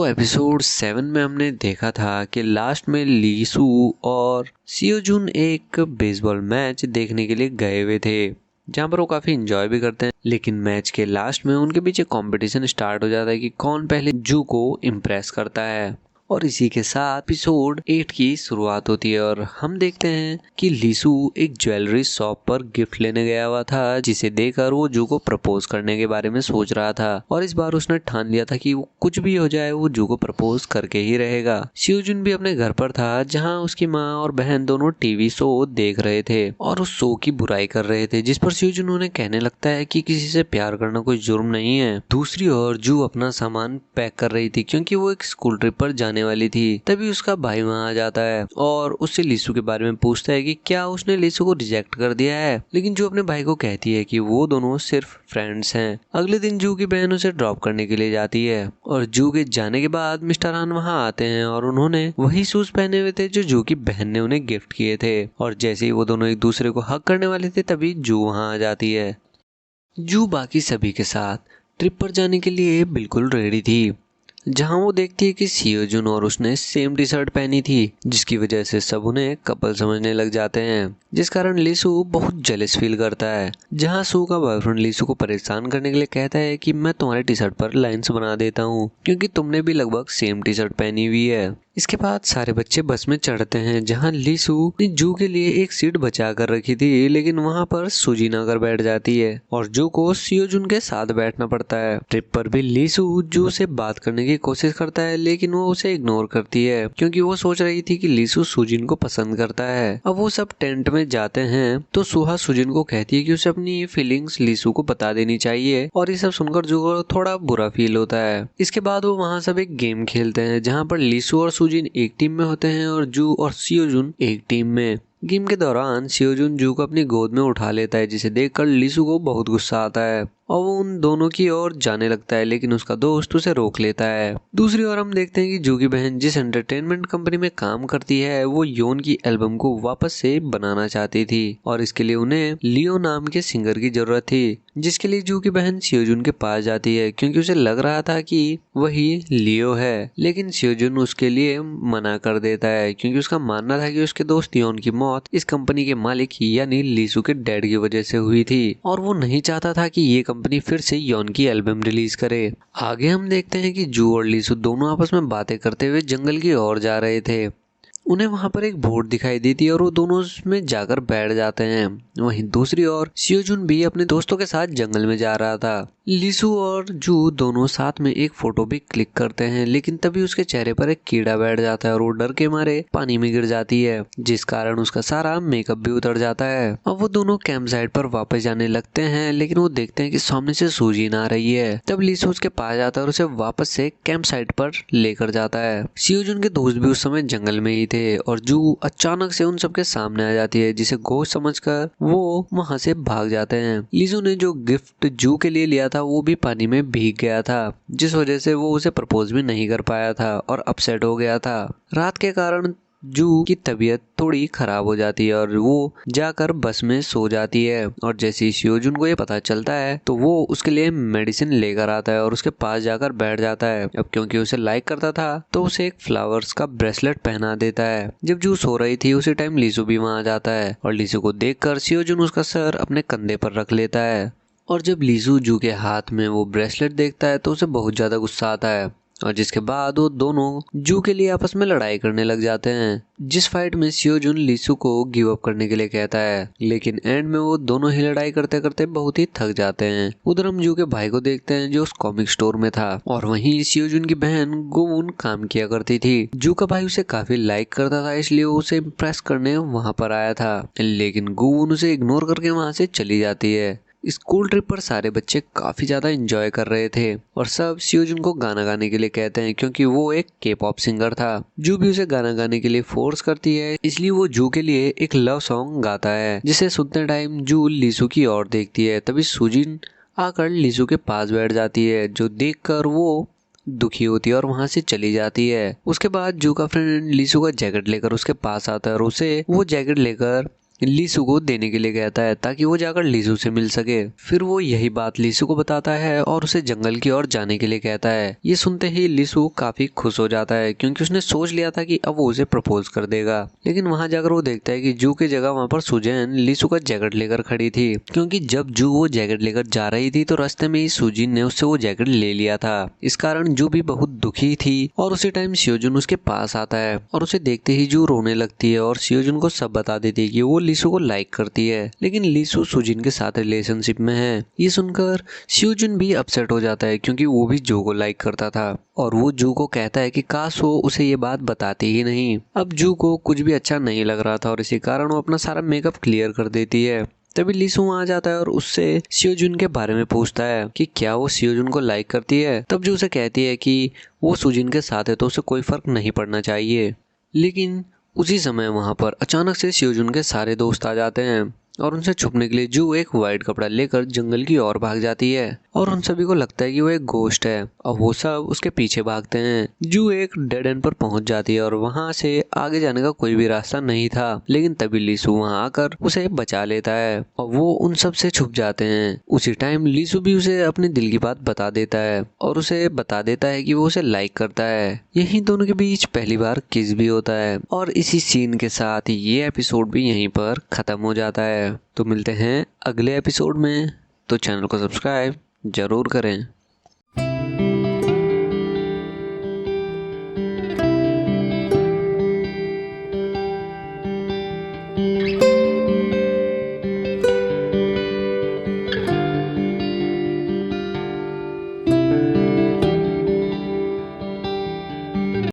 तो एपिसोड 7 में हमने देखा था कि लास्ट में लीसू और सियोजुन एक बेसबॉल मैच देखने के लिए गए हुए थे, जहाँ पर वो काफी इंजॉय भी करते हैं। लेकिन मैच के लास्ट में उनके बीच कंपटीशन स्टार्ट हो जाता है कि कौन पहले जू को इम्प्रेस करता है। और इसी के साथ एपिसोड 8 की शुरुआत होती है और हम देखते हैं कि लीसू एक ज्वेलरी शॉप पर गिफ्ट लेने गया हुआ था, जिसे देखकर वो जू को प्रपोज करने के बारे में सोच रहा था। और इस बार उसने ठान लिया था कि वो कुछ भी हो जाए वो जू को प्रपोज करके ही रहेगा। सियोजुन भी अपने घर पर था, जहाँ उसकी माँ और बहन दोनों टीवी शो देख रहे थे और उस शो की बुराई कर रहे थे, जिस पर सियोजुन उन्हें कहने लगता है कि किसी से प्यार करना कोई जुर्म नहीं है। दूसरी ओर जू अपना सामान पैक कर रही थी, क्योंकि वो एक स्कूल ट्रिप पर जाने वाली थी। तभी उसका भाई वहां आ जाता है और उससे लीसू के बारे में पूछता है कि क्या उसने लीसू को रिजेक्ट कर दिया है। लेकिन जू अपने भाई को कहती है कि वो दोनों सिर्फ फ्रेंड्स हैं। अगले दिन जू की बहन उसे ड्रॉप करने के लिए जाती है और जू के जाने के बाद मिस्टर हान वहां आते हैं और उन्होंने वही शूज पहने हुए थे जो जू की बहन ने उन्हें गिफ्ट किए थे। और जैसे ही वो दोनों एक दूसरे को हग करने वाले थे, तभी जू वहां आ जाती है। जू बाकी सभी के साथ ट्रिप पर जाने के लिए बिल्कुल रेडी थी, जहां वो देखती है कि सियोजुन और उसने सेम टी शर्ट पहनी थी, जिसकी वजह से सब उन्हें कपल समझने लग जाते हैं, जिस कारण लीसू बहुत जेलस फील करता है। जहां सू का बॉयफ्रेंड लीसू को परेशान करने के लिए कहता है कि मैं तुम्हारे टी शर्ट पर लाइंस बना देता हूँ, क्योंकि तुमने भी लगभग सेम टी शर्ट पहनी हुई है। इसके बाद सारे बच्चे बस में चढ़ते हैं, जहां लीसू ने जू के लिए एक सीट बचा कर रखी थी, लेकिन वहां पर सुजीन आकर बैठ जाती है और जू को सियोजुन के साथ बैठना पड़ता है। ट्रिप पर भी लीसू जू से बात करने की कोशिश करता है, लेकिन वो उसे इग्नोर करती है, क्योंकि वो सोच रही थी कि लीसू सुजीन को पसंद करता है। अब वो सब टेंट में जाते हैं तो सुहा सुजीन को कहती है कि उसे अपनी फीलिंग्स लीसू को बता देनी चाहिए, और ये सब सुनकर जू को थोड़ा बुरा फील होता है। इसके बाद वो वहाँ सब एक गेम खेलते हैं, जहाँ पर लीसू और सुजीन एक टीम में होते हैं और जू और सियोजुन एक टीम में। गेम के दौरान सियोजुन जू को अपनी गोद में उठा लेता है, जिसे देखकर लीसू को बहुत गुस्सा आता है और वो उन दोनों की ओर जाने लगता है, लेकिन उसका दोस्त उसे रोक लेता है। दूसरी ओर हम देखते हैं कि जू की बहन जिस एंटरटेनमेंट कंपनी में काम करती है, वो योन की एल्बम को वापस से बनाना चाहती थी और इसके लिए उन्हें लियो नाम के सिंगर की जरूरत थी, जिसके लिए जू की बहन सियोजुन के पास जाती है, क्योंकि उसे लग रहा था कि वही लियो है। लेकिन सियोजुन उसके लिए मना कर देता है, क्योंकि उसका मानना था कि उसके दोस्त योन की मौत इस कंपनी के मालिक यानी लीसू के डैड की वजह से हुई थी, और वो नहीं चाहता था कि ये कंपनी फिर से योन की एल्बम रिलीज करे। आगे हम देखते हैं कि जू और लीसू दोनों आपस में बातें करते हुए जंगल की ओर जा रहे थे। उन्हें वहां पर एक बोट दिखाई देती है और वो दोनों उसमें जाकर बैठ जाते हैं। वहीं दूसरी ओर सियोजुन भी अपने दोस्तों के साथ जंगल में जा रहा था। लीसू और जू दोनों साथ में एक फोटो भी क्लिक करते हैं, लेकिन तभी उसके चेहरे पर एक कीड़ा बैठ जाता है और वो डर के मारे पानी में गिर जाती है, जिस कारण उसका सारा मेकअप भी उतर जाता है। अब वो दोनों कैंप साइट पर वापस जाने लगते हैं, लेकिन वो देखते हैं कि सामने से सुजीन आ रही है। तब लीसू उसके पास जाता है और उसे वापस से कैंप साइट पर लेकर जाता है। सियोजुन के दोस्त भी उस समय जंगल में ही थे और जू अचानक से उन सबके सामने आ जाती है, जिसे घोस्ट समझकर वो वहां से भाग जाते हैं। लीसू ने जो गिफ्ट जू के लिए लिया था वो भी पानी में भीग गया था, जिस वजह से वो उसे प्रपोज भी नहीं कर पाया था और अपसेट हो गया था। रात के कारण जू की तबीयत थोड़ी खराब हो जाती है और वो जाकर बस में सो जाती है। और जैसे ही सियोजुन को ये पता चलता है तो वो उसके लिए मेडिसिन लेकर आता है और उसके पास जाकर बैठ जाता है। अब क्योंकि उसे लाइक करता था तो उसे एक फ्लावर्स का ब्रेसलेट पहना देता है। जब जू सो रही थी उसी टाइम लीसू भी वहां आ जाता है और लीसू को देखकर सियोजुन उसका सर अपने कंधे पर रख लेता है। और जब लीसू जू के हाथ में वो ब्रेसलेट देखता है तो उसे बहुत ज्यादा गुस्सा आता है, और जिसके बाद वो दोनों जू के लिए आपस में लड़ाई करने लग जाते हैं, जिस फाइट में सियोजुन लीसू को गिव अप करने के लिए कहता है, लेकिन एंड में वो दोनों ही लड़ाई करते करते बहुत ही थक जाते हैं। उधर हम जू के भाई को देखते हैं जो उस कॉमिक स्टोर में था, और वहीं सियोजुन की बहन गुवुन काम किया करती थी। जू का भाई उसे काफी लाइक करता था, इसलिए वो उसे इम्प्रेस करने वहां पर आया था, लेकिन गुवुन उसे इग्नोर करके वहां से चली जाती है। स्कूल ट्रिप पर सारे बच्चे काफी ज्यादा एंजॉय कर रहे थे और सब सियोजुन को गाना गाने के लिए कहते हैं, क्योंकि वो एक के पॉप सिंगर था। जू भी उसे गाना गाने के लिए फोर्स करती है, इसलिए वो जू के लिए एक लव सॉन्ग गाता है, जिसे सुनते टाइम जू लीसू की ओर देखती है। तभी सुजीन आकर लीसू के पास बैठ जाती है, जो देखकर वो दुखी होती है और वहां से चली जाती है। उसके बाद जू का फ्रेंड लीसू का जैकेट लेकर उसके पास आता है और उसे वो जैकेट लेकर लीसू को देने के लिए कहता है ताकि वो जाकर लीसू से मिल सके। फिर वो यही बात लीसू को बताता है और उसे जंगल की ओर जाने के लिए कहता है। ये सुनते ही लीसू काफी खुश हो जाता है क्योंकि उसने सोच लिया था कि अब वो उसे प्रपोज कर देगा। लेकिन वहां जाकर वो देखता है कि जू की जगह वहां पर सुजैन लीसू का जैकेट लेकर खड़ी थी, क्योंकि जब जू वो जैकेट लेकर जा रही थी तो रास्ते में ही सुजिन ने उससे वो जैकेट ले लिया था। इस कारण जू भी बहुत दुखी थी और उसी टाइम सियोजुन उसके पास आता है और उसे देखते ही जू रोने लगती है और सियोजुन को सब बता देती है कि वो लीसू को लाइक करती है, लेकिन लीसू सुजिन के साथ रिलेशनशिप में है। ये सुनकर सियोजुन भी अपसेट हो जाता है क्योंकि वो भी जू को लाइक करता था और वो जू को कहता है कि काश वो उसे ये बात बताती ही नहीं। अब जू को कुछ भी अच्छा नहीं लग रहा था और इसी कारण वो अपना सारा मेकअप क्लियर कर देती है। तभी लीसू वहां आ जाता है और उससे सियोजुन के बारे में पूछता है कि क्या वो सियोजुन को लाइक करती है। तब जो उसे कहती है कि वो सुजिन के साथ है तो उसे कोई फर्क नहीं पड़ना चाहिए। लेकिन उसी समय वहां पर अचानक से सियोजुन के सारे दोस्त आ जाते हैं और उनसे छुपने के लिए जू एक वाइट कपड़ा लेकर जंगल की ओर भाग जाती है और उन सभी को लगता है कि वो एक घोस्ट है और वो सब उसके पीछे भागते हैं। जू एक डेड एंड पर पहुंच जाती है और वहां से आगे जाने का कोई भी रास्ता नहीं था, लेकिन तभी लीसू वहां आकर उसे बचा लेता है और वो उन सब से छुप जाते हैं। उसी टाइम लीसू भी उसे अपने दिल की बात बता देता है और उसे बता देता है कि वो उसे लाइक करता है। यही दोनों के बीच पहली बार किस भी होता है और इसी सीन के साथ ये एपिसोड भी यहीं पर खत्म हो जाता है। तो मिलते हैं अगले एपिसोड में, तो चैनल को सब्सक्राइब जरूर करें।